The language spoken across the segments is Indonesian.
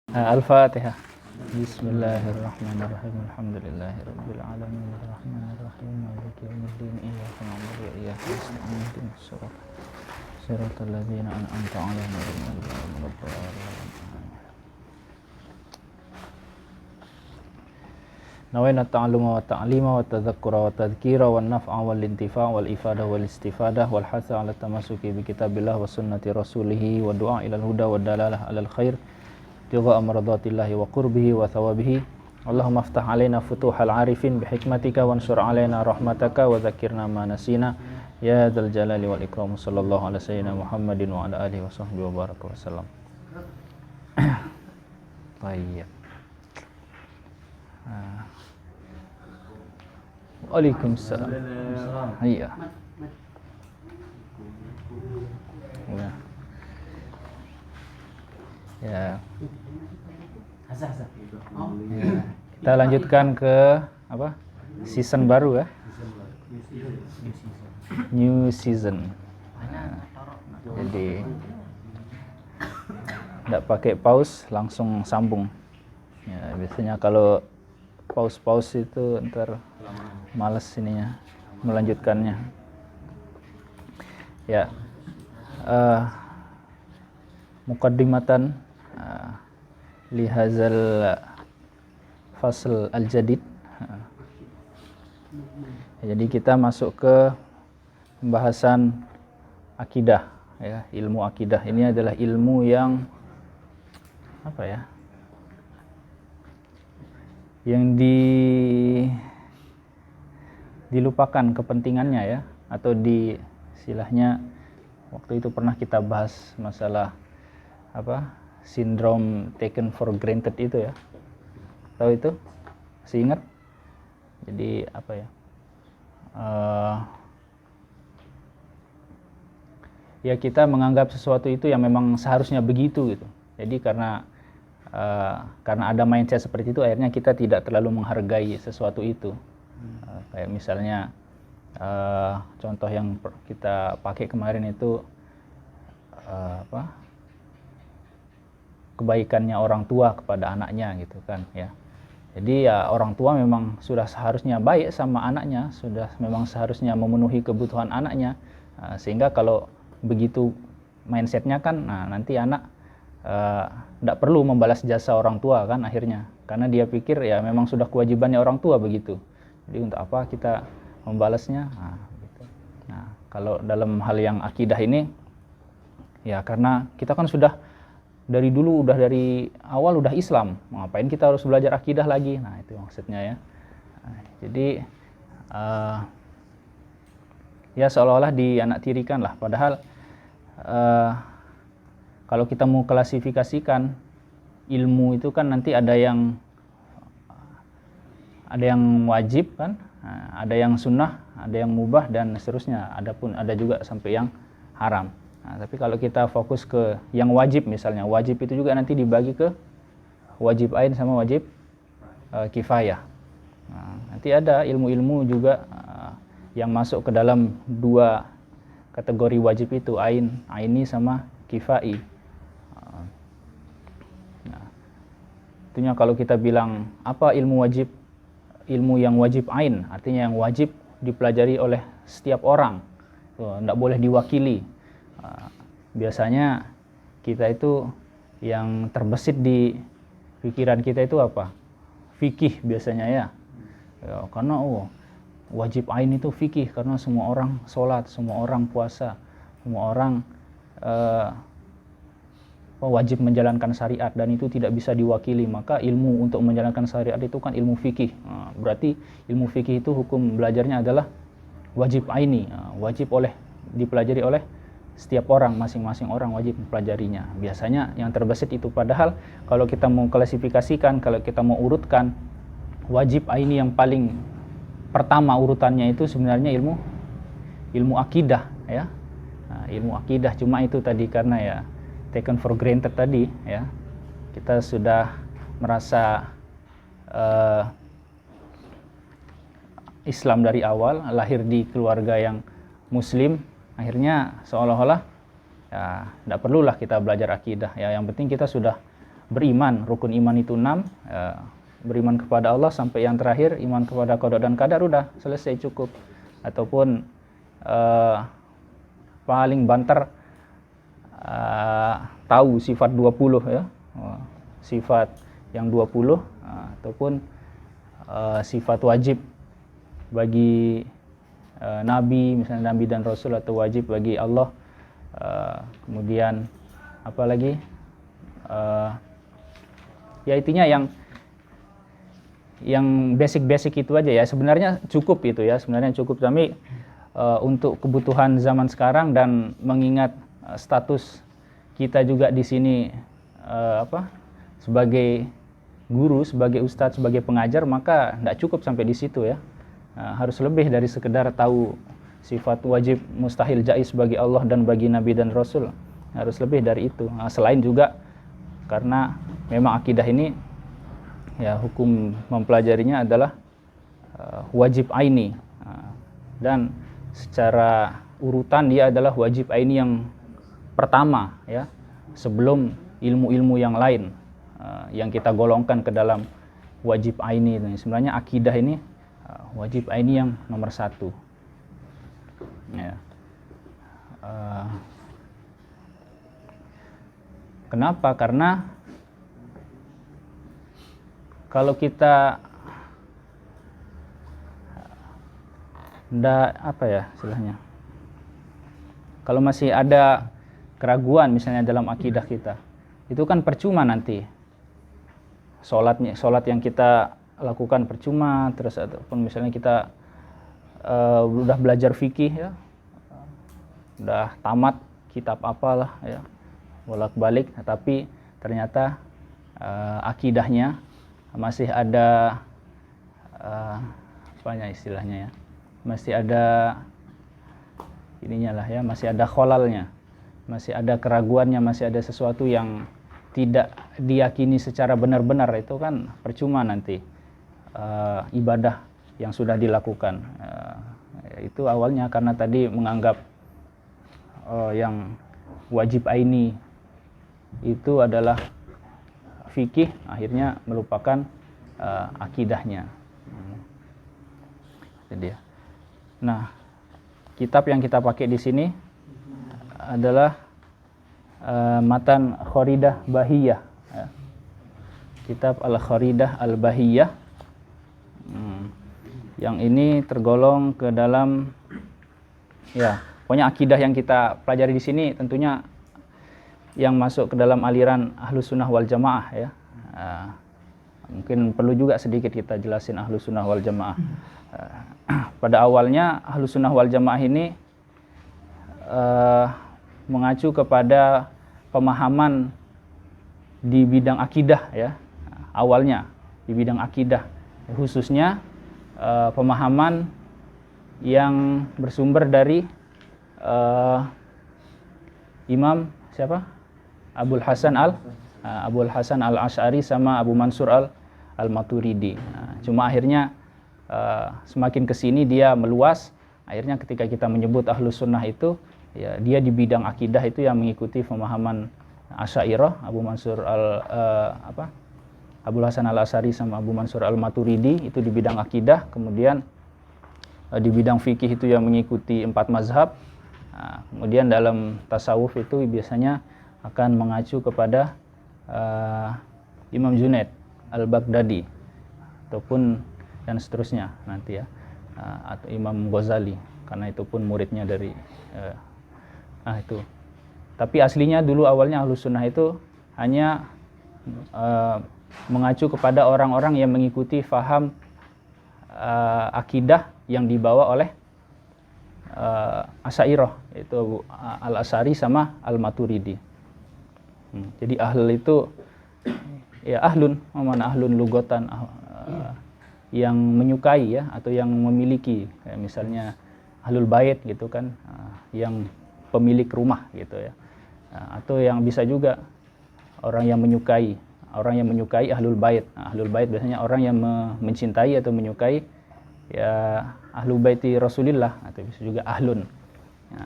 Al-Fatihah. Bismillahirrahmanirrahim. Alhamdulillahirabbil alamin arrahmanirrahim maliki yaumiddin iyyaka na'budu wa iyyaka nasta'in ihdinas siratal ladzina an'amta 'alaihim ghairil maghdubi 'alaihim waladdallin. Nawaina ta'alluma wa ta'lima wa tadhakkura wa tadhkira wa naf'a wal intifa' wal ifada wal istifadah wal hatha 'ala tamassuki bi kitabillah wa sunnati rasulih wa du'a ilal huda wa dalalah 'alal khair tiga amradatillahi wa qurbihi wa thawabihi. Allahumma aftah alaina futuhal arifin bihikmatika wansur alaina rahmataka wa dzakirna ma nasina ya dzal jalali wal ikram. Sallallahu ala sayyidina Muhammadin wa ala alihi wa sahbihi wa baraka wasallam. Baik. Waalaikumsalam. Iya. Ya. Ya. Ya. Kita lanjutkan ke apa? Season baru ya. New season. Nah, jadi tidak pakai pause, langsung sambung. Ya, biasanya kalau pause itu ntar males ininya melanjutkannya. Ya. Muqaddimatan lihazal fasl al-jadid. Jadi kita masuk ke pembahasan akidah ya, ilmu akidah. Ini adalah ilmu yang apa ya? Yang dilupakan kepentingannya ya, atau istilahnya waktu itu pernah kita bahas masalah apa? Sindrom taken for granted itu ya. Tahu itu? Masih ingat? Jadi apa ya? Ya kita menganggap sesuatu itu yang memang seharusnya begitu gitu. Jadi karena ada mindset seperti itu, akhirnya kita tidak terlalu menghargai sesuatu itu. Kayak misalnya contoh yang kita pakai kemarin itu kebaikannya orang tua kepada anaknya gitu kan ya. Jadi ya orang tua memang sudah seharusnya baik sama anaknya, sudah memang seharusnya memenuhi kebutuhan anaknya. Sehingga kalau begitu mindsetnya kan, nanti anak tidak perlu membalas jasa orang tua kan akhirnya, karena dia pikir ya memang sudah kewajibannya orang tua begitu. Jadi untuk apa kita membalasnya? Gitu. Nah, kalau dalam hal yang akidah ini ya karena kita kan sudah dari dulu, dari awal udah Islam, ngapain kita harus belajar akidah lagi? Nah itu maksudnya ya. Jadi ya seolah-olah dianaktirikan lah, padahal kalau kita mau klasifikasikan ilmu itu kan nanti ada yang wajib kan, ada yang sunnah, ada yang mubah dan seterusnya. Ada juga sampai yang haram. Nah, tapi kalau kita fokus ke yang wajib, misalnya wajib itu juga nanti dibagi ke wajib ain sama wajib kifayah. Nah, nanti ada ilmu-ilmu juga yang masuk ke dalam dua kategori wajib itu, aini sama kifai. Nah, itunya kalau kita bilang apa ilmu wajib, ilmu yang wajib ain, artinya yang wajib dipelajari oleh setiap orang, tidak boleh diwakili. Biasanya kita itu yang terbesit di pikiran kita itu apa? Fikih biasanya ya. Karena wajib ain itu fikih, karena semua orang sholat, semua orang puasa, semua orang wajib menjalankan syariat dan itu tidak bisa diwakili, maka ilmu untuk menjalankan syariat itu kan ilmu fikih. Berarti ilmu fikih itu hukum belajarnya adalah wajib aini, wajib dipelajari oleh setiap orang, masing-masing orang wajib mempelajarinya. Biasanya yang terbesit itu, padahal kalau kita mau klasifikasikan, kalau kita mau urutkan, wajib aini yang paling pertama urutannya itu sebenarnya ilmu akidah ya. Nah, ilmu akidah, cuma itu tadi karena ya taken for granted tadi ya, kita sudah merasa Islam dari awal, lahir di keluarga yang muslim, akhirnya seolah-olah ya tidak perlulah kita belajar akidah ya, yang penting kita sudah beriman. Rukun iman itu 6, beriman kepada Allah sampai yang terakhir iman kepada qada dan qadar, udah selesai, cukup. Ataupun paling banter tahu sifat 20 ya, sifat yang 20, ataupun sifat wajib bagi nabi, misalnya nabi dan rasul, atau wajib bagi Allah. Kemudian apa lagi, ya intinya yang basic itu aja ya, sebenarnya cukup itu ya, sebenarnya cukup. Tapi untuk kebutuhan zaman sekarang dan mengingat status kita juga di sini sebagai guru, sebagai ustadz, sebagai pengajar, maka tidak cukup sampai di situ ya. Harus lebih dari sekedar tahu sifat wajib, mustahil, jaiz bagi Allah dan bagi nabi dan rasul. Harus lebih dari itu. Selain juga karena memang akidah ini ya, hukum mempelajarinya adalah wajib aini, dan secara urutan dia adalah wajib aini yang pertama ya, sebelum ilmu-ilmu yang lain yang kita golongkan ke dalam wajib aini. Sebenarnya akidah ini wajib aini yang nomor 1 ya. Kenapa? Karena kalau kita istilahnya, kalau masih ada keraguan misalnya dalam akidah kita, itu kan percuma nanti. Sholat yang kita lakukan percuma, terus ataupun misalnya kita udah belajar fikih ya, udah tamat kitab apalah ya, bolak-balik, tapi ternyata akidahnya masih ada istilahnya ya, masih ada ininya lah ya, masih ada kholalnya, masih ada keraguannya, masih ada sesuatu yang tidak diyakini secara benar-benar, itu kan percuma nanti ibadah yang sudah dilakukan. Itu awalnya karena tadi menganggap yang wajib aini itu adalah fikih, akhirnya melupakan akidahnya. Jadi ya. Nah, kitab yang kita pakai di sini adalah Matan Kharidah Bahiyah ya. Kitab Al-Kharidah Al-Bahiyah. Yang ini tergolong ke dalam ya, pokoknya akidah yang kita pelajari di sini tentunya yang masuk ke dalam aliran Ahlus Sunnah wal Jamaah ya. Mungkin perlu juga sedikit kita jelasin Ahlus Sunnah wal Jamaah. Pada awalnya Ahlus Sunnah wal Jamaah ini mengacu kepada pemahaman di bidang akidah ya. Awalnya di bidang akidah, khususnya pemahaman yang bersumber dari Imam siapa? Abul Hasan al-Asy'ari sama Abu Mansur al-Maturidi. Cuma akhirnya semakin kesini dia meluas. Akhirnya ketika kita menyebut Ahlus Sunnah itu ya, dia di bidang akidah itu yang mengikuti pemahaman Asy'ariyah, Abu Mansur Abul Hasan al-Asy'ari sama Abu Mansur al-Maturidi, itu di bidang akidah. Kemudian di bidang fikih itu yang mengikuti 4 mazhab. Kemudian dalam tasawuf itu biasanya akan mengacu kepada Imam Junaid al-Baghdadi ataupun dan seterusnya nanti ya, atau Imam Ghazali, karena itu pun muridnya dari itu. Tapi aslinya dulu awalnya Ahlus Sunnah itu hanya mengacu kepada orang-orang yang mengikuti faham akidah yang dibawa oleh Asy'ariyah, yaitu Al-Asy'ari sama Al-Maturidi. Jadi ahl itu ya ahlun, mana ahlun lugatan, yang menyukai ya, atau yang memiliki, kayak misalnya ahlul bait gitu kan, yang pemilik rumah gitu ya. Atau yang bisa juga orang yang menyukai ahlul bait. Ahlul bait biasanya orang yang mencintai atau menyukai ya ahlul baiti Rasulillah, atau bisa juga ahlun ya,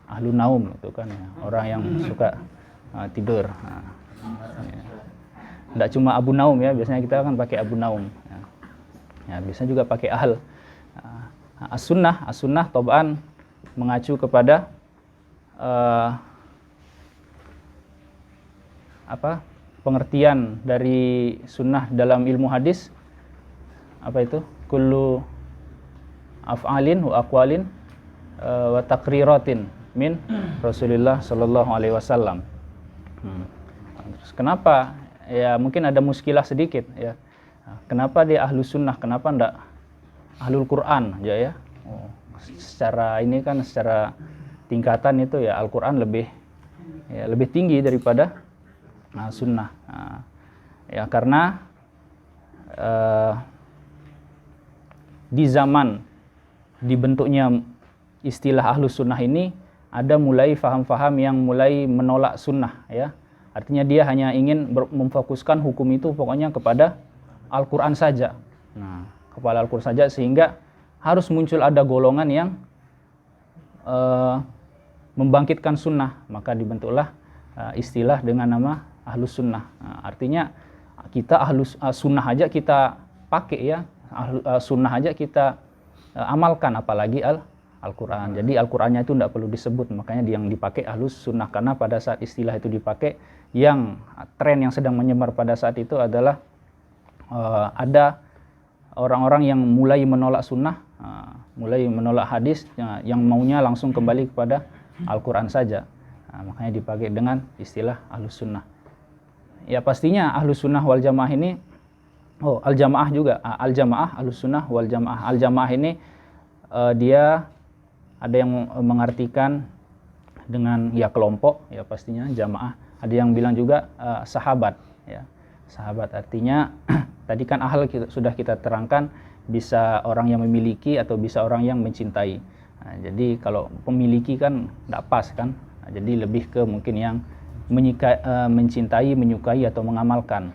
ahlun naum itu kan ya, orang yang suka tidur. Ya. Tidak cuma Abu Naum ya, biasanya kita kan pakai Abu Naum. Ya, biasanya juga pakai Ahl. As-sunnah tobaan mengacu kepada pengertian dari sunnah dalam ilmu hadis. Apa itu? Kullu af'alin wa aqwalin wa taqriratin min Rasulullah sallallahu alaihi wasallam. Terus kenapa? Ya mungkin ada muskilah sedikit ya. Kenapa dia ahlu sunnah? Kenapa enggak ahlul Quran aja ya? Secara ini kan secara tingkatan itu ya Al-Quran lebih tinggi daripada sunnah. Ya karena di zaman dibentuknya istilah ahlus sunnah ini ada mulai faham-faham yang mulai menolak sunnah ya. Artinya dia hanya ingin memfokuskan hukum itu pokoknya kepada Al-Quran saja. Nah, kepada Al-Quran saja sehingga harus muncul ada golongan yang membangkitkan sunnah. Maka dibentuklah istilah dengan nama ahlus sunnah. Artinya kita ahlus sunnah aja kita pakai ya. Sunnah aja kita amalkan apalagi Al-Quran. Jadi Al-Qurannya itu tidak perlu disebut. Makanya yang dipakai ahlus sunnah. Karena pada saat istilah itu dipakai, yang tren yang sedang menyebar pada saat itu adalah ada orang-orang yang mulai menolak sunnah, mulai menolak hadis, yang maunya langsung kembali kepada Al-Quran saja. Makanya dipakai dengan istilah ahlus sunnah. Ya pastinya ahlus sunnah wal jamaah ini, al-jamaah juga, al-jamaah, ahlus sunnah wal jamaah. Al-jamaah ini dia ada yang mengartikan dengan ya kelompok, ya pastinya jamaah. Ada yang bilang juga sahabat, ya sahabat artinya tadi kan ahl sudah kita terangkan bisa orang yang memiliki atau bisa orang yang mencintai. Jadi kalau memiliki kan tidak pas kan. Jadi lebih ke mungkin yang mencintai, menyukai atau mengamalkan.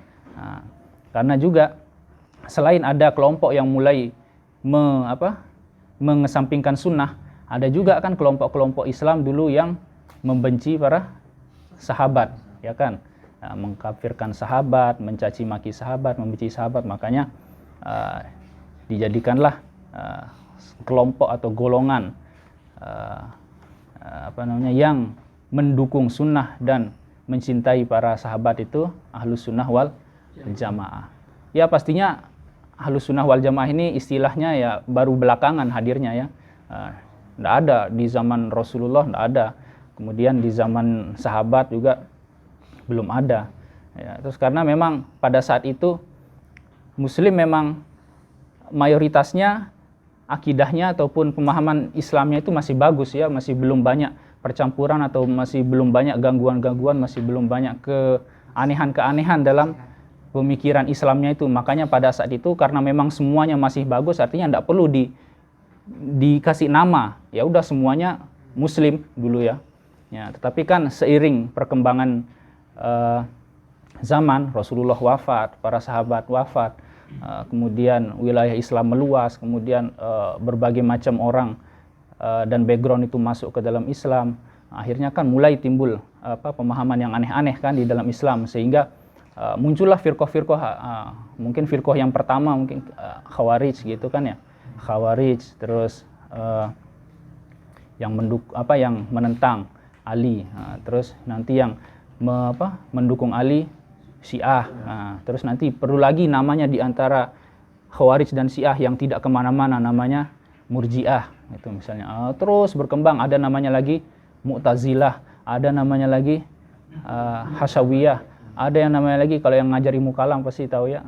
Karena juga selain ada kelompok yang mulai mengesampingkan sunnah, ada juga kan kelompok-kelompok Islam dulu yang membenci para sahabat, ya kan, mengkafirkan sahabat, mencaci maki sahabat, membenci sahabat. Makanya dijadikanlah kelompok atau golongan yang mendukung sunnah dan mencintai para sahabat itu ahlus sunnah wal jamaah. Ya pastinya ahlus sunnah wal jamaah ini istilahnya ya baru belakangan hadirnya ya. Tidak ada di zaman Rasulullah, tidak ada. Kemudian di zaman sahabat juga belum ada. Ya, terus karena memang pada saat itu Muslim memang mayoritasnya akidahnya ataupun pemahaman Islamnya itu masih bagus ya, masih belum banyak percampuran atau masih belum banyak gangguan-gangguan, masih belum banyak keanehan-keanehan dalam pemikiran Islamnya itu. Makanya pada saat itu karena memang semuanya masih bagus, artinya tidak perlu dikasih nama. Ya udah semuanya Muslim dulu ya. Ya, tetapi kan seiring perkembangan zaman, Rasulullah wafat, para sahabat wafat, kemudian wilayah Islam meluas, kemudian berbagai macam orang dan background itu masuk ke dalam Islam. Akhirnya kan mulai timbul pemahaman yang aneh-aneh kan di dalam Islam, sehingga muncullah firqah-firqah. Mungkin firqah yang pertama mungkin Khawarij gitu kan ya. Khawarij, terus yang menentang Ali, terus nanti yang mendukung Ali Syiah. Terus nanti perlu lagi namanya di antara Khawarij dan Syiah yang tidak kemana-mana, namanya Murji'ah itu misalnya. Terus berkembang, ada namanya lagi Mu'tazilah, ada namanya lagi Hasyawiyah, ada yang namanya lagi kalau yang ngajar ilmu kalam pasti tahu ya,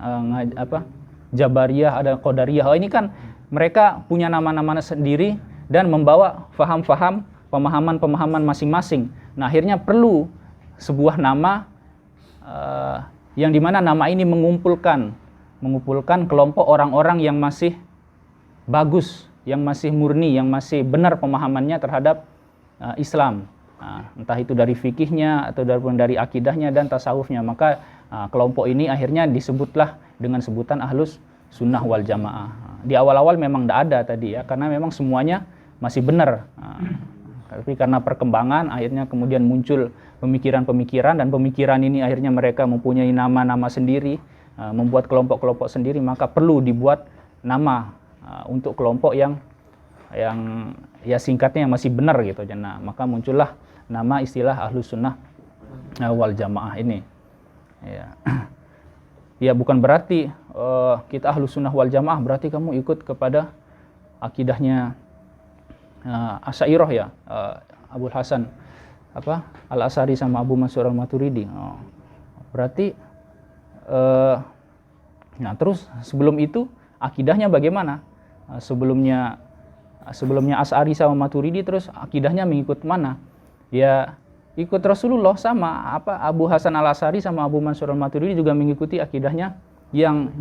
Jabariyah, ada Qadariyah. Ini kan mereka punya nama-nama sendiri dan membawa faham-faham, pemahaman-pemahaman masing-masing. Nah, akhirnya perlu sebuah nama yang dimana nama ini mengumpulkan kelompok orang-orang yang masih bagus, yang masih murni, yang masih benar pemahamannya terhadap Islam. Entah itu dari fikihnya atau dari akidahnya dan tasawufnya. Maka kelompok ini akhirnya disebutlah dengan sebutan ahlus sunnah wal jamaah. Di awal-awal memang tidak ada tadi ya, karena memang semuanya masih benar. Tapi karena perkembangan akhirnya kemudian muncul pemikiran-pemikiran, dan pemikiran ini akhirnya mereka mempunyai nama-nama sendiri, membuat kelompok-kelompok sendiri, maka perlu dibuat nama untuk kelompok yang ya singkatnya yang masih benar gitu. Nah, maka muncullah nama istilah Ahlus Sunnah wal Jamaah ini. Ya. Ya bukan berarti kita Ahlus Sunnah wal Jamaah berarti kamu ikut kepada akidahnya Asy'ariyah ya, Abul Hasan Al Asy'ari sama Abu Mansur Al Maturidi. Berarti nah terus sebelum itu akidahnya bagaimana? Sebelumnya Asy'ari sama Maturidi, terus akidahnya mengikut mana? Ya ikut Rasulullah, sama Abu Hasan Al Asy'ari sama Abu Mansur Al Maturidi juga mengikuti akidahnya yang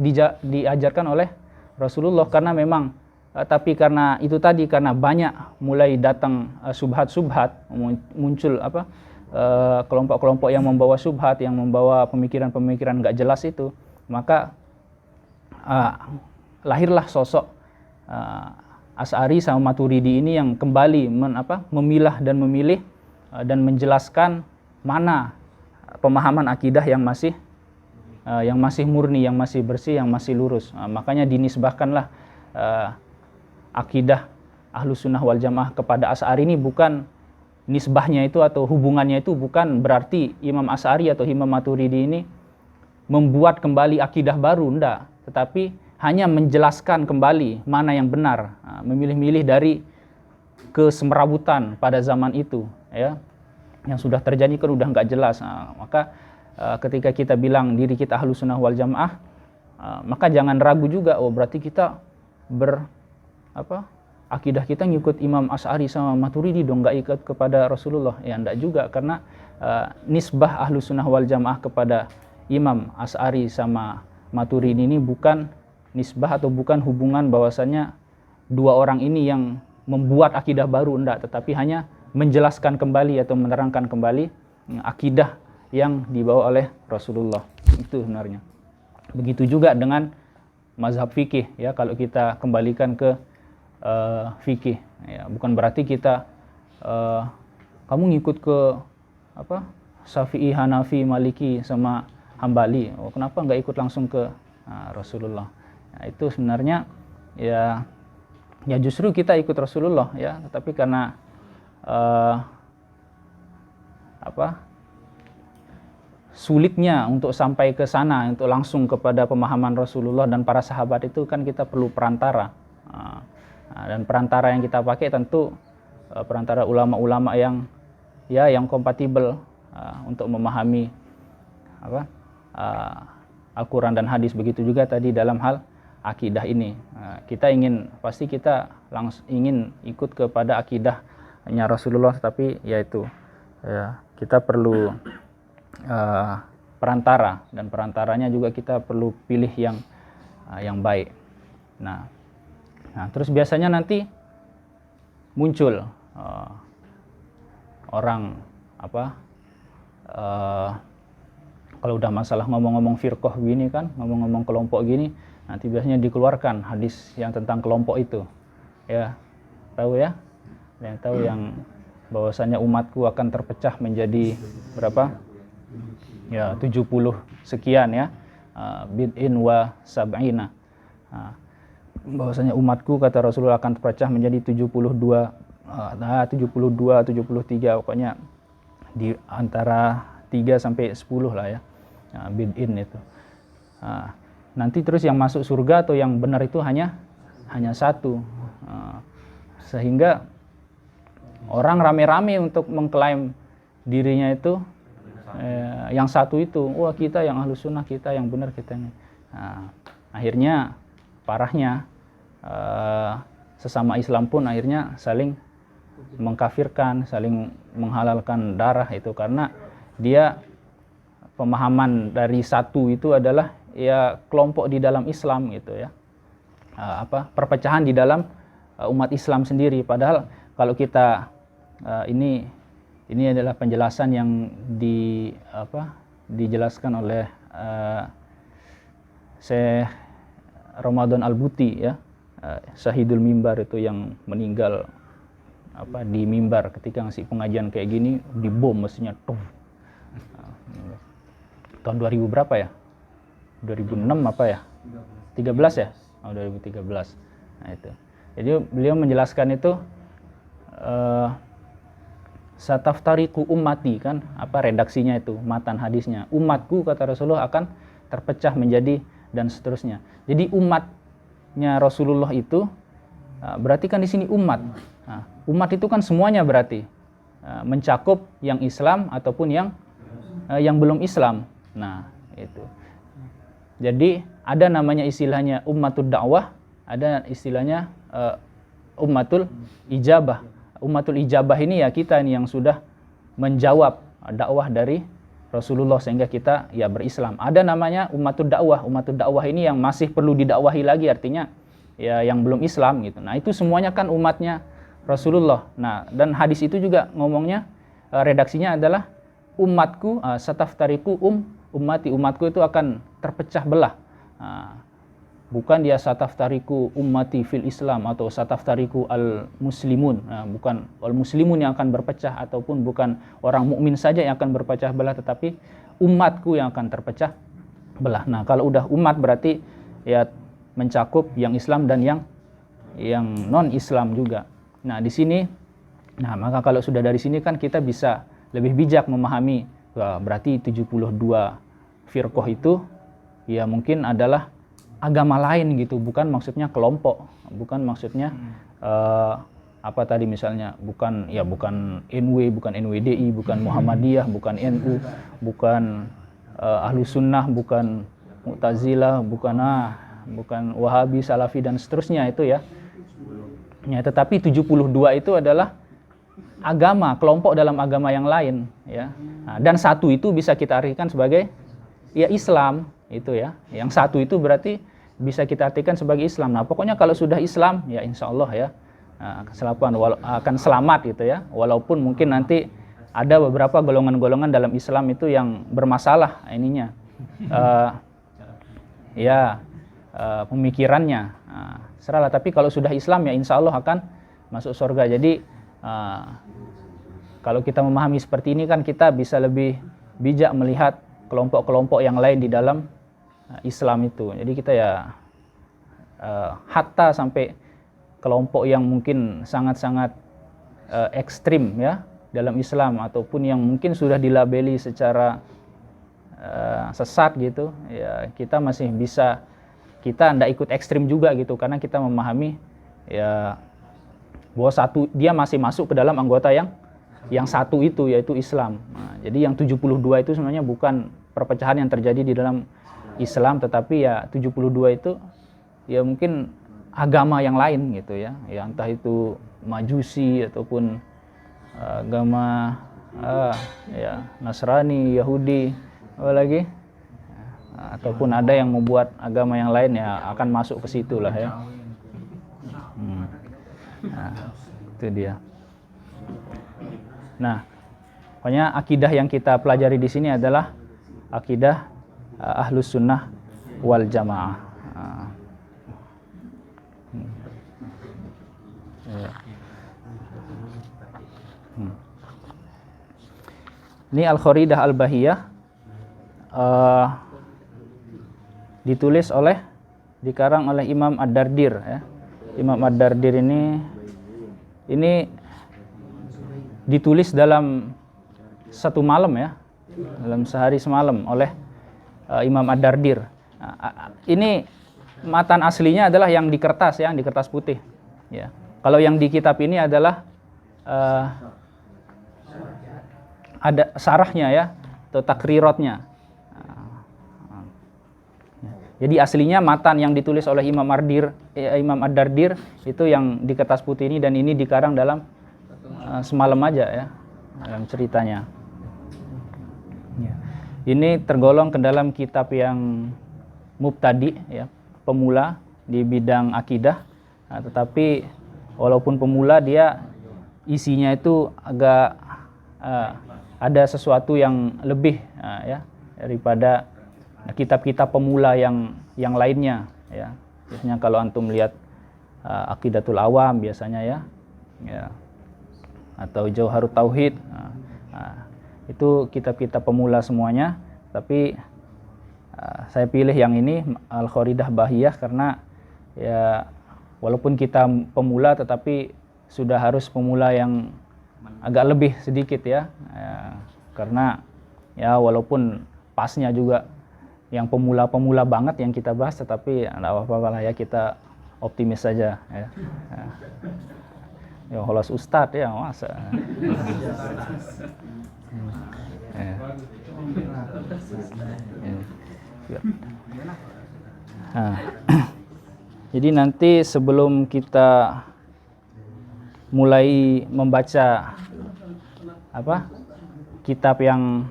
diajarkan oleh Rasulullah. Karena memang tapi karena itu tadi, karena banyak mulai datang subhat-subhat, muncul kelompok-kelompok yang membawa subhat, yang membawa pemikiran-pemikiran nggak jelas itu, maka lahirlah sosok Asy'ari sama Maturidi ini yang kembali memilah dan memilih dan menjelaskan mana pemahaman akidah yang masih murni, yang masih bersih, yang masih lurus. Makanya dinisbahkanlah akidah Ahlus Sunnah wal Jamaah kepada Asy'ari ini. Bukan nisbahnya itu atau hubungannya itu bukan berarti Imam Asy'ari atau Imam Maturidi ini membuat kembali akidah baru, enggak, tetapi hanya menjelaskan kembali mana yang benar, memilih-milih dari kesemerabutan pada zaman itu, ya, yang sudah terjadi kan udah nggak jelas. Maka ketika kita bilang diri kita Ahlus Sunnah wal Jamaah, maka jangan ragu juga, oh berarti kita akidah kita ngikut Imam Asy'ari sama Maturidi dong, nggak ikut kepada Rasulullah. Ya enggak juga, karena nisbah Ahlus Sunnah wal Jamaah kepada Imam Asy'ari sama Maturidi ini bukan nisbah atau bukan hubungan bahwasanya dua orang ini yang membuat akidah baru, enggak, tetapi hanya menjelaskan kembali atau menerangkan kembali akidah yang dibawa oleh Rasulullah. Itu sebenarnya. Begitu juga dengan mazhab fikih, ya, kalau kita kembalikan ke fikih, ya, bukan berarti kita kamu ngikut ke Syafi'i, Hanafi, Maliki sama Hambali, oh kenapa nggak ikut langsung ke Rasulullah? Nah, itu sebenarnya ya justru kita ikut Rasulullah, ya, tetapi karena sulitnya untuk sampai ke sana, untuk langsung kepada pemahaman Rasulullah dan para sahabat itu kan kita perlu perantara. Dan perantara yang kita pakai tentu perantara ulama-ulama yang kompatibel untuk memahami Al-Quran dan hadis. Begitu juga tadi dalam hal akidah ini, kita pasti kita ingin ikut kepada akidahnya Rasulullah, tapi yaitu kita perlu perantara, dan perantaranya juga kita perlu pilih yang baik. Nah terus biasanya nanti muncul orang kalau udah masalah ngomong-ngomong firqah gini kan, ngomong-ngomong kelompok gini, nanti biasanya dikeluarkan hadis yang tentang kelompok itu, ya, tahu ya, yang tahu yang bahwasanya umatku akan terpecah menjadi berapa, ya, 70 sekian, ya, bid'in wa sab'ina. Bahwasanya umatku, kata Rasulullah, akan terpecah menjadi 72, 73, pokoknya di antara 3 sampai 10 lah, ya, bid'in itu. Nanti terus yang masuk surga atau yang benar itu hanya satu. Sehingga orang rame-rame untuk mengklaim dirinya itu yang satu itu, wah kita yang Ahlus Sunnah, kita yang benar, kita ini. Akhirnya parahnya sesama Islam pun akhirnya saling mengkafirkan, saling menghalalkan darah itu, karena dia pemahaman dari satu itu adalah ya kelompok di dalam Islam gitu, ya, perpecahan di dalam umat Islam sendiri. Padahal kalau kita ini adalah penjelasan yang dijelaskan oleh Syekh Ramadan Al-Buti, ya, Syahidul Mimbar itu, yang meninggal di mimbar ketika ngasih pengajian kayak gini dibom mestinya tuh. Tahun 2000 berapa ya? 2006 apa ya? 13 ya? Oh, 2013. Nah itu. Jadi beliau menjelaskan itu sataftariqu ummati, kan apa redaksinya itu, matan hadisnya. Umatku kata Rasulullah akan terpecah menjadi dan seterusnya. Jadi umatnya Rasulullah itu berarti kan di sini umat. Nah, umat itu kan semuanya berarti mencakup yang Islam ataupun yang belum Islam. Nah, itu. Jadi ada namanya istilahnya ummatul dakwah, ada istilahnya ummatul ijabah. Ummatul ijabah ini ya kita ini yang sudah menjawab dakwah dari Rasulullah sehingga kita ya berislam. Ada namanya ummatul dakwah. Ummatul dakwah ini yang masih perlu didakwahi lagi, artinya ya yang belum Islam gitu. Nah, itu semuanya kan umatnya Rasulullah. Nah, dan hadis itu juga ngomongnya redaksinya adalah umatku sataftariku ummati, umatku itu akan terpecah belah. Bukan dia sataftariku ummati fil Islam atau sataftariku al muslimun. Bukan al muslimun yang akan berpecah ataupun bukan orang mukmin saja yang akan berpecah belah, tetapi umatku yang akan terpecah belah. Nah, kalau udah umat berarti ya mencakup yang Islam dan yang non Islam juga. Nah, di sini maka kalau sudah dari sini kan kita bisa lebih bijak memahami berarti 72 firqah itu ya mungkin adalah agama lain gitu, bukan maksudnya kelompok, bukan maksudnya apa tadi misalnya bukan NW, bukan NWDI, bukan Muhammadiyah, bukan NU, bukan Ahlus Sunnah, bukan Mu'tazilah, bukan Wahabi, Salafi dan seterusnya itu ya. Ya, tetapi 72 itu adalah agama, kelompok dalam agama yang lain ya. Nah, dan satu itu bisa kita artikan sebagai ya Islam itu ya. Yang satu itu berarti bisa kita artikan sebagai Islam. Nah, pokoknya kalau sudah Islam ya insya Allah ya akan selamat gitu ya. Walaupun mungkin nanti ada beberapa golongan-golongan dalam Islam itu yang bermasalah ininya pemikirannya. Seralah, tapi kalau sudah Islam ya insya Allah akan masuk surga. Jadi kalau kita memahami seperti ini kan kita bisa lebih bijak melihat kelompok-kelompok yang lain di dalam Islam itu. Jadi kita ya hatta sampai kelompok yang mungkin sangat-sangat ekstrim ya dalam Islam ataupun yang mungkin sudah dilabeli secara sesat gitu ya, kita masih bisa, kita tidak ikut ekstrim juga gitu, karena kita memahami ya bahwa dia masih masuk ke dalam anggota yang satu itu, yaitu Islam. Nah, jadi yang 72 itu sebenarnya bukan perpecahan yang terjadi di dalam Islam, tetapi ya 72 itu ya mungkin agama yang lain gitu ya. Ya entah itu Majusi ataupun agama ya Nasrani, Yahudi, apa lagi? Ataupun ada yang membuat agama yang lain ya akan masuk ke situ lah ya. Nah, itu dia. Nah, pokoknya akidah yang kita pelajari di sini adalah akidah Ahlus Sunnah wal Jamaah. Ini Al-Kharidah Al-Bahiyah ditulis dikarang oleh Imam Ad-Dardir ya. Imam Ad-Dardir ini ditulis dalam satu malam ya, dalam sehari semalam oleh Imam Ad-Dardir. Ini matan aslinya adalah yang di kertas ya, yang di kertas putih ya. Kalau yang di kitab ini adalah ada sarahnya ya, atau takriratnya. Jadi aslinya matan yang ditulis oleh Imam Ad-Dardir itu yang di kertas putih ini, dan ini dikarang dalam semalam aja ya, dalam ceritanya. Ya. Ini tergolong ke dalam kitab yang mubtadi ya, pemula di bidang akidah. Nah, tetapi walaupun pemula, dia isinya itu agak ada sesuatu yang lebih ya daripada kitab-kitab pemula yang lainnya ya. Biasanya kalau antum lihat Aqidatul Awam biasanya ya atau Jauharut Tauhid. Itu kitab-kitab pemula semuanya, tapi saya pilih yang ini Al-Kharidah Bahiyah karena ya walaupun kita pemula tetapi sudah harus pemula yang agak lebih sedikit ya, karena ya walaupun pasnya juga yang pemula-pemula banget yang kita bahas, tetapi tidak apa-apa lah ya, kita optimis saja ya. Ya holos ustadz ya masa. Jadi nanti sebelum kita mulai membaca kitab yang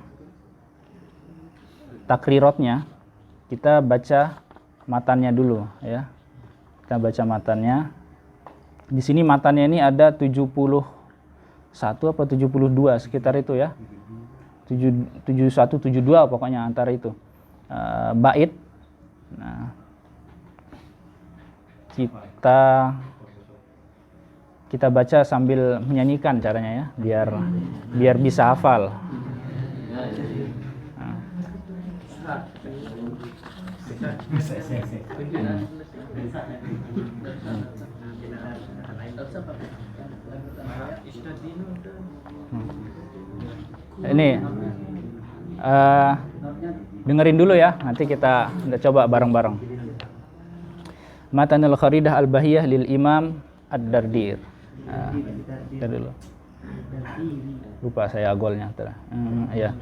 takrirotnya, kita baca matannya dulu ya. Kita baca matannya. Di sini matannya ini ada 71 apa 72 sekitar itu ya. 71 72 pokoknya antara itu. Bait. Nah, kita baca sambil menyanyikan caranya ya, biar bisa hafal. Ini dengerin dulu ya, nanti kita coba bareng-bareng. Matanul Kharidah Al-Bahiyah lil Imam Ad-Dardir. Dulu. Lupa saya golnya ya.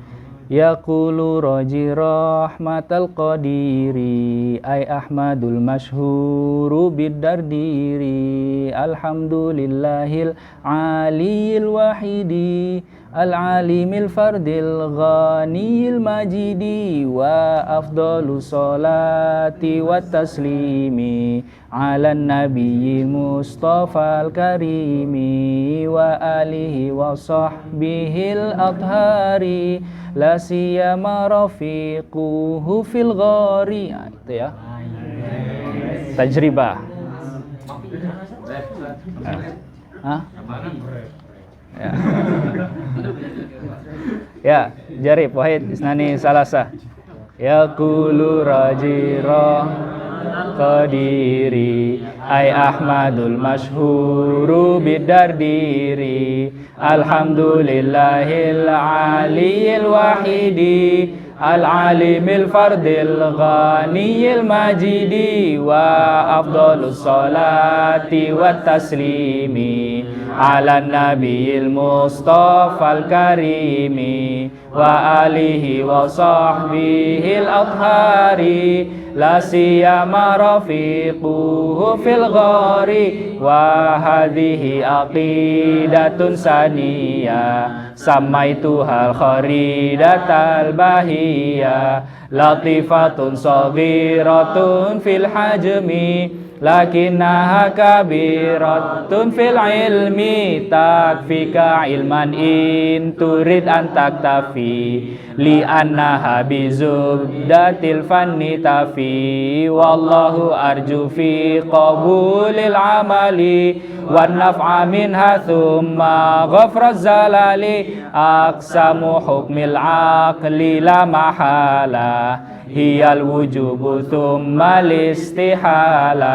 Yaqulu raji rahmatal qadiri ay ahmadul masyhuru bid-dardiri alhamdulillahil aliyil wahidi al-alimil fardil ghaniyil majidi wa afdalu sholati wa taslimi ala nabiyil mustafal karimi wa alihi wa sahbihil athari la siyama rafiquhu fil ghari. Itu ya. Tajribah. Ya. Ya, jarib wahid isnani salasa. Yaqulu rajira qadiri ay ahmadul masyhuru bid-dardiri alhamdulillahil aliyil wahidi al-alimil fardil ghaniyil majidi wa afdalus salati wat taslimi ala nabiyil mustafal karimi wa alihi wa sahbihil athari la siyama rafiquhu fil ghari wa hadhihi aqidatun saniyah samaituhal kharidatal bahiyah latifatun saghiratun fil hajmi lakinnaha kabiratun fil ilmi takfika ilman in turid an taktafi li annaha bizubdatil fanni tafi wallahu arju fi qabulil amali wan naf'a minha thumma ghafraz zalali aqsamu hukmil aqli la mahala hiyal wujubu thummal istihala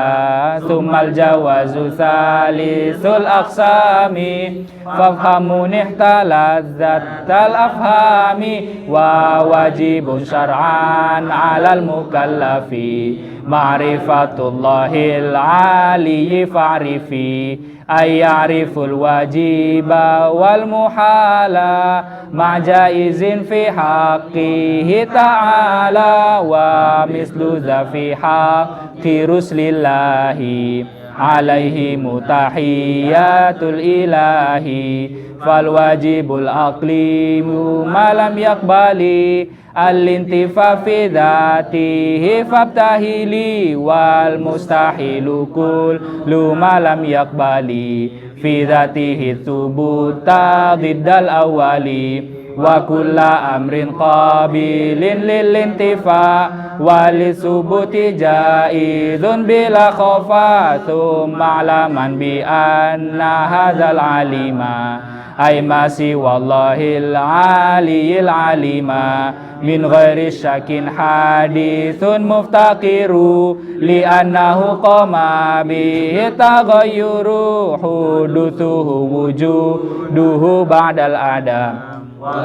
thummal jawazu thalisul aqsami fafhamun ihtalazzatal afhami wa wajibun syar'an 'alal mukallafi ma'rifatullahil 'aliyyi fa'rifi ayyariful wajiba wal muhala ma'jaizin fi haqqihi ta'ala wa mislu zafi haqqi ruslillahi alaihi mutahiyatul ilahi fal wajibul aqlimu malam yakbali al-intifa fi dhatihi fabtahili wal mustahilu kullu malam yakbali fi dhatihi thubuta diddal awali wa kulla amrin qabilin lil intifa wali subuti jaizun bila khofa thumma alaman bi anna hadzal alima ay masi wallahil aliyil alima min ghairi syakin hadithun muftaqiru li annahu qama bihi taghayyuru huduthuhu wujuduhu ba'dal adam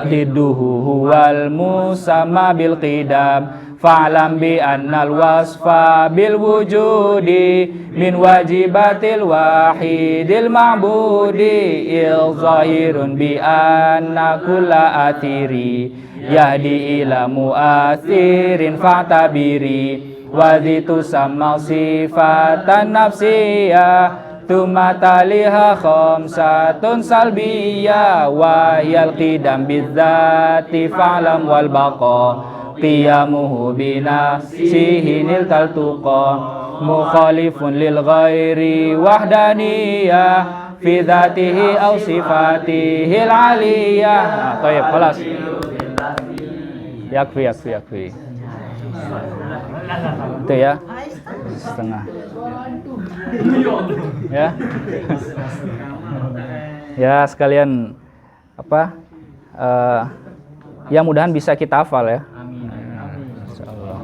hiduhu huwal musamma bil qidam fa'lam bi annal wasfa bil wujudi min wajibatil wahidil ma'budi zahirun bi anna kulla athiri yahdi ila mu'athirin fa'tabiri wazitu sama sifatan nafsiyah Tuma taliha khamsatun salbiyah wa yal qidam bidzati fa'lam wal baqa qiyamuhu binafsihi nil taltuqa mukhalifun lil ghairi wahdaniyah fi dzatihi aw sifatihi al aliyah. Baik, kelas. Yakfi. Itu ya. Setengah. Ya. Ya sekalian apa? Ya mudahan bisa kita hafal ya. Amin. Insyaallah.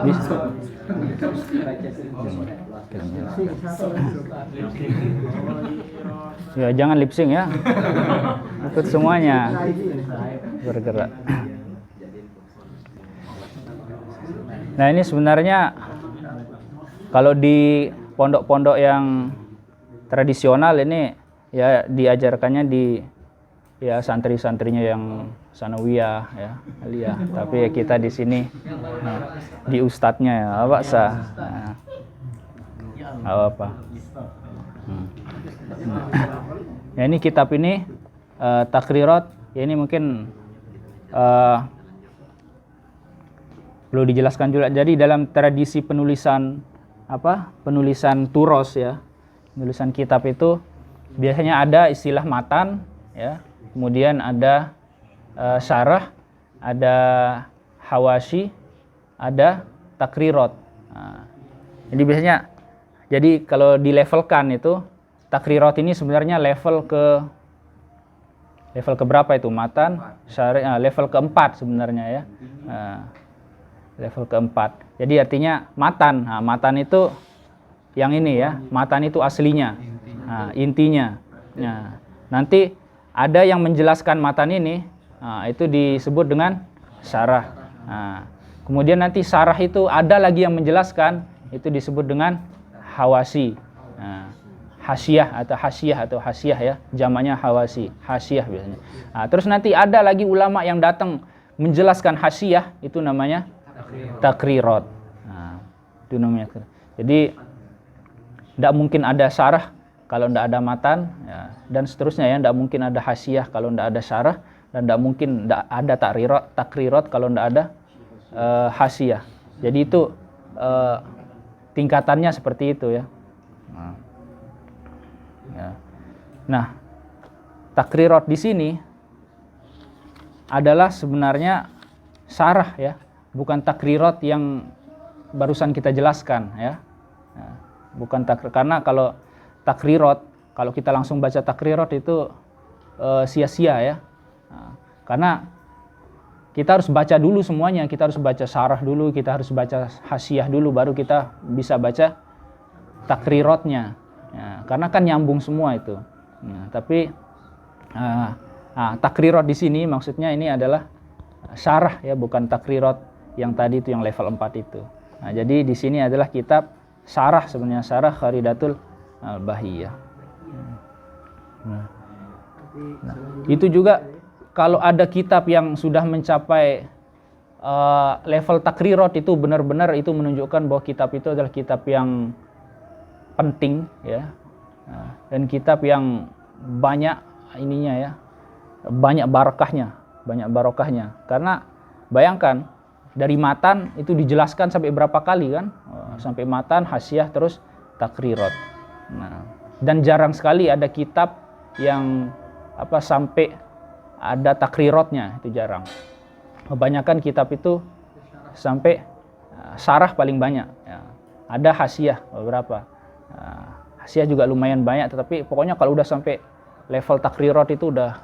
Bisa. Ya jangan lip sync ya. Ikut semuanya. Bergerak. Nah ini sebenarnya kalau di pondok-pondok yang tradisional ini ya diajarkannya di ya santri-santrinya yang sanawiyah ya aliyah, tapi ya kita di sini di ustadznya ya apa sah apa ya ini kitab ini Takrirat ya ini mungkin perlu dijelaskan juga. Jadi dalam tradisi penulisan penulisan turos ya, penulisan kitab itu biasanya ada istilah matan ya, kemudian ada syarah, ada hawashi, ada takrirat. Jadi biasanya kalau dilevelkan itu takrirat ini sebenarnya level ke berapa itu matan syarah level keempat sebenarnya ya. Level keempat. Jadi artinya matan. Nah, matan itu yang ini ya. Matan itu aslinya. Nah, intinya. Nah, nanti ada yang menjelaskan matan ini. Nah, itu disebut dengan syarah. Nah, kemudian nanti syarah itu ada lagi yang menjelaskan. Itu disebut dengan hawasi. Nah, hasyiah atau hasyiyah ya. Jamaknya hawasi. Hasyiyah biasanya. Nah, terus nanti ada lagi ulama yang datang menjelaskan hasyiyah. Itu namanya takrirat. Nah, itu namanya. Jadi tidak mungkin ada syarah kalau tidak ada matan ya, dan seterusnya ya. Tidak mungkin ada hasyiyah kalau tidak ada syarah, dan tidak mungkin ada takrirat kalau tidak ada hasyiyah. Jadi itu tingkatannya seperti itu ya. Nah, takrirat di sini adalah sebenarnya syarah ya. Bukan takrirat yang barusan kita jelaskan ya. Bukan karena kalau takrirat, kalau kita langsung baca takrirat itu sia-sia ya. Karena kita harus baca dulu semuanya, kita harus baca syarah dulu, kita harus baca hasyiyah dulu, baru kita bisa baca takriratnya. Ya, karena kan nyambung semua itu. Tapi takrirat di sini maksudnya ini adalah syarah ya, bukan takrirat yang tadi itu yang level 4 itu. Nah, jadi di sini adalah kitab syarah sebenarnya, syarah Kharidatul Bahiyah. Nah, itu juga kalau ada kitab yang sudah mencapai level takrirat itu benar-benar itu menunjukkan bahwa kitab itu adalah kitab yang penting ya. Dan kitab yang banyak ininya ya. Banyak barokahnya. Karena bayangkan dari matan itu dijelaskan sampai berapa kali kan? Sampai matan, hasyiyah, terus takrirat. Nah, dan jarang sekali ada kitab yang sampai ada takrirotnya, itu jarang. Kebanyakan kitab itu sampai syarah paling banyak. Ya. Ada hasyiah beberapa. Hasyiah juga lumayan banyak, tetapi pokoknya kalau udah sampai level takrirot itu udah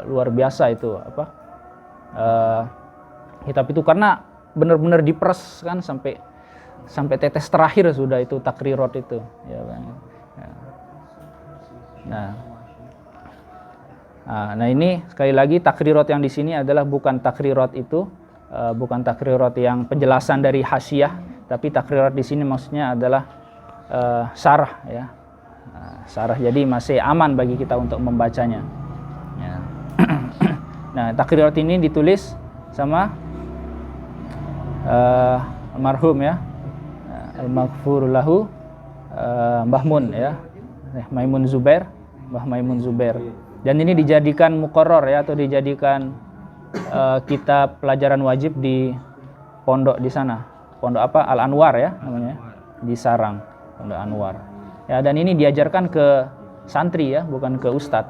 luar biasa itu kitab itu, karena benar-benar diperes kan sampai tetes terakhir sudah itu takrirot itu. Ya, Bang. Ya. Nah ini sekali lagi takrirot yang di sini adalah bukan takrirot itu, bukan takrirot yang penjelasan dari hasyiah, tapi takrirot di sini maksudnya adalah syarah ya, syarah. Jadi masih aman bagi kita untuk membacanya. Ya. Nah takrirot ini ditulis sama almarhum ya, al-maghfur lahu, Mbah Mun ya, Maimun Zubair, Mbah Maimun Zubair. Dan ini dijadikan muqarrar ya, atau dijadikan kitab pelajaran wajib di pondok di sana. Pondok apa? Al-Anwar ya namanya, di Sarang, Pondok Anwar. Ya, dan ini diajarkan ke santri ya, bukan ke ustadz.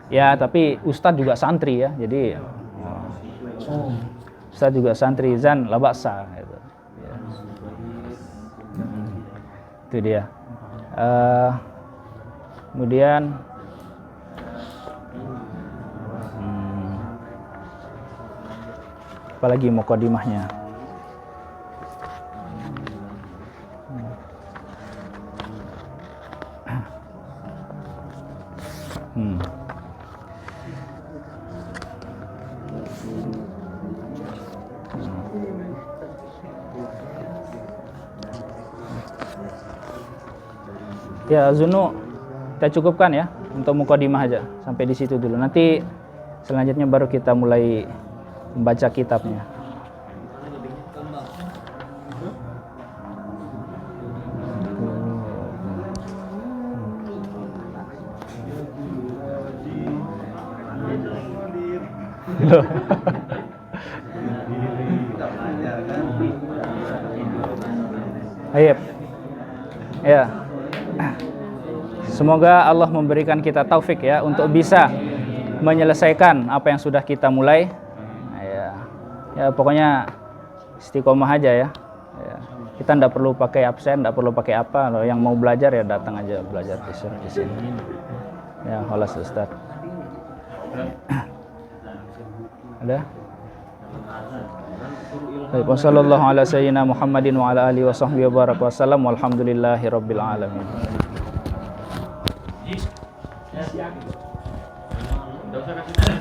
Ya, tapi ustadz juga santri ya. Jadi ustadz juga santri, zan la ba'sa gitu. Ya. Itu dia. Kemudian apalagi mukadimahnya. Ya, Zunu kita cukupkan ya untuk mukadimah aja sampai di situ dulu. Nanti selanjutnya baru kita mulai membaca kitabnya. Ayo. Ya. Semoga Allah memberikan kita taufik ya untuk bisa menyelesaikan apa yang sudah kita mulai. Ya pokoknya istiqomah aja ya. Kita tidak perlu pakai absen, tidak perlu pakai apa. Kalau yang mau belajar ya datang aja belajar di sini. Ya, khalas Ustaz. Ada? Baik, wassallallahu ala sayyidina Muhammadin wa ala alihi wa sahbihi wa baraka wasallam walhamdulillahi rabbil alamin. Enggak usah kasih